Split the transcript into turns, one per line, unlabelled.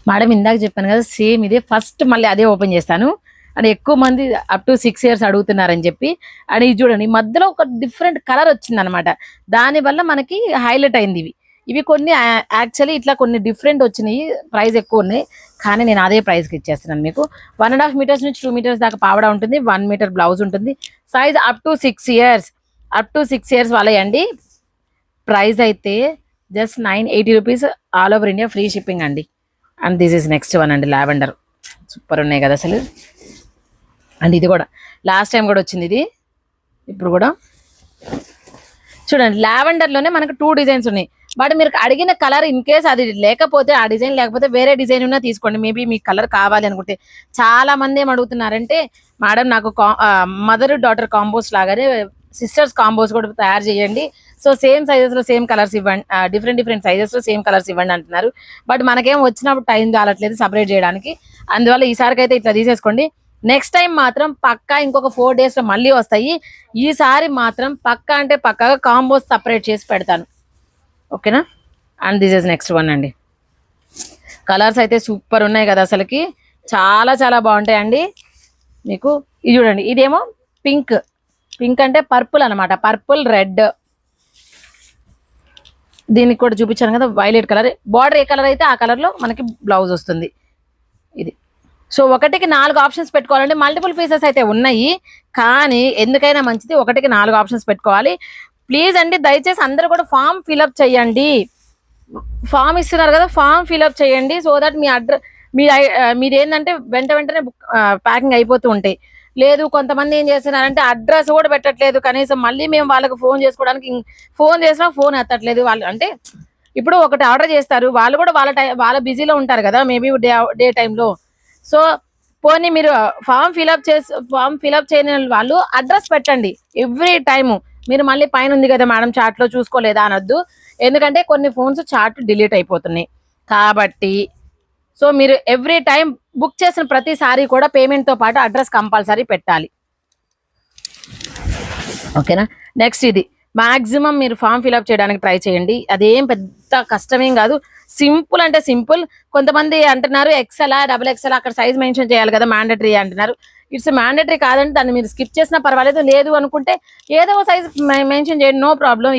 madam ఇందాక చెప్పాను కదా సేమ్ ఇదే ఫస్ట్ మళ్ళీ అదే ఓపెన్ చేస్తాను అండ్ ఎక్కువ మంది అప్ టు 6 years అడుగుతున్నారని చెప్పి అండ్ ఇది చూడండి మధ్యలో ఒక డిఫరెంట్ కలర్ వచ్చింది అనమాట దానివల్ల మనకి హైలైట్ అయింది ఇవి కొన్ని యాక్చువల్లీ ఇట్లా కొన్ని డిఫరెంట్ వచ్చినాయి ప్రైస్ ఎక్కువ ఉన్నాయి కానీ నేను అదే ప్రైస్కి ఇచ్చేస్తున్నాను మీకు 1.5 meters నుంచి 2 meters దాకా పావడా ఉంటుంది 1 meter బ్లౌజ్ ఉంటుంది సైజ్ అప్ టు 6 years వాళ్ళయండి ప్రైస్ అయితే just 980 rupees all over India free shipping అండి and this is next one అండి లావెండర్ సూపర్ ఉన్నాయి కదా అసలు అండ్ ఇది కూడా లాస్ట్ టైం కూడా వచ్చింది ఇది ఇప్పుడు కూడా చూడండి లావెండర్లోనే మనకు 2 డిజైన్స్ ఉన్నాయి బట్ మీరు అడిగిన కలర్ ఇన్ కేస్ అది లేకపోతే ఆ డిజైన్ లేకపోతే వేరే డిజైన్ ఉన్నా తీసుకోండి మేబీ మీకు కలర్ కావాలి అనుకుంటే చాలా మంది ఏం అడుగుతున్నారంటే మేడం నాకు మదర్ డాటర్ కాంబోస్ లాగానే సిస్టర్స్ కాంబోస్ కూడా తయారు చేయండి సో సేమ్ సైజెస్ లో సేమ్ కలర్స్ ఇవ్వండి డిఫరెంట్ సైజెస్ లో సేమ్ కలర్స్ ఇవ్వండి అంటున్నారు బట్ మనకేం వచ్చినప్పుడు టైం చాలట్లేదు సపరేట్ చేయడానికి అందువల్ల ఈసారికి అయితే ఇట్లా తీసేసుకోండి నెక్స్ట్ టైం మాత్రం పక్కా ఇంకొక 4 days లో మళ్ళీ వస్తాయి ఈసారి మాత్రం పక్కా అంటే పక్కాగా కాంబోస్ సపరేట్ చేసి పెడతాను ఓకేనా and this is next one అండి కలర్స్ అయితే సూపర్ ఉన్నాయి కదా అసలుకి చాలా చాలా బాగుంటాయండి మీకు ఇది చూడండి ఇదేమో పింక్ అంటే పర్పుల్ అనమాట పర్పుల్ రెడ్ దీనికి కూడా చూపించాను కదా వైలెట్ కలర్ బార్డర్ ఏ కలర్ అయితే ఆ కలర్ లో మనకి బ్లౌజ్ వస్తుంది ఇది సో ఒకటికి 4 ఆప్షన్స్ పెట్టుకోవాలంటే మల్టిపుల్ పీసెస్ అయితే ఉన్నాయి కానీ ఎందుకైనా మంచిది ఒకటికి 4 ఆప్షన్స్ పెట్టుకోవాలి ప్లీజ్ అండి దయచేసి అందరూ కూడా ఫామ్ ఫిల్అప్ చేయండి ఫామ్ ఇస్తున్నారు కదా ఫామ్ ఫిల్అప్ చేయండి సో దట్ మీ అడ్రస్ మీరు ఏంటంటే వెంటనే ప్యాకింగ్ అయిపోతూ ఉంటాయి లేదు కొంతమంది ఏం చేస్తున్నారంటే అడ్రస్ కూడా పెట్టట్లేదు కనీసం మళ్ళీ మేము వాళ్ళకి ఫోన్ చేసుకోవడానికి ఫోన్ చేసినా ఫోన్ ఎత్తట్లేదు వాళ్ళు అంటే ఇప్పుడు ఒకటి ఆర్డర్ చేస్తారు వాళ్ళు కూడా వాళ్ళ బిజీలో ఉంటారు కదా మేబీ డే టైంలో సో పోనీ మీరు ఫామ్ ఫిల్అప్ చేయని వాళ్ళు అడ్రస్ పెట్టండి ఎవ్రీ టైము మీరు మళ్ళీ పైన ఉంది కదా మేడం చాట్ లో చూసుకోలేదా అనొద్దు ఎందుకంటే కొన్ని ఫోన్స్ చాట్ డిలీట్ అయిపోతున్నాయి కాబట్టి సో మీరు ఎవ్రీ టైం బుక్ చేసిన ప్రతిసారి కూడా పేమెంట్ తో పాటు అడ్రస్ కంపల్సరీ పెట్టాలి ఓకేనా నెక్స్ట్ ఇది మాక్సిమం మీరు ఫామ్ ఫిల్అప్ చేయడానికి ట్రై చేయండి అదేం పెద్ద కష్టమేం కాదు సింపుల్ అంటే సింపుల్ కొంతమంది అంటున్నారు XL XXL అక్కడ సైజ్ మెన్షన్ చేయాలి కదా మ్యాండటరీ అంటున్నారు ఇట్స్ మ్యాండటరీ కాదంటే దాన్ని మీరు స్కిప్ చేసినా పర్వాలేదు లేదు అనుకుంటే ఏదో సైజ్ మెన్షన్ చేయండి నో ప్రాబ్లం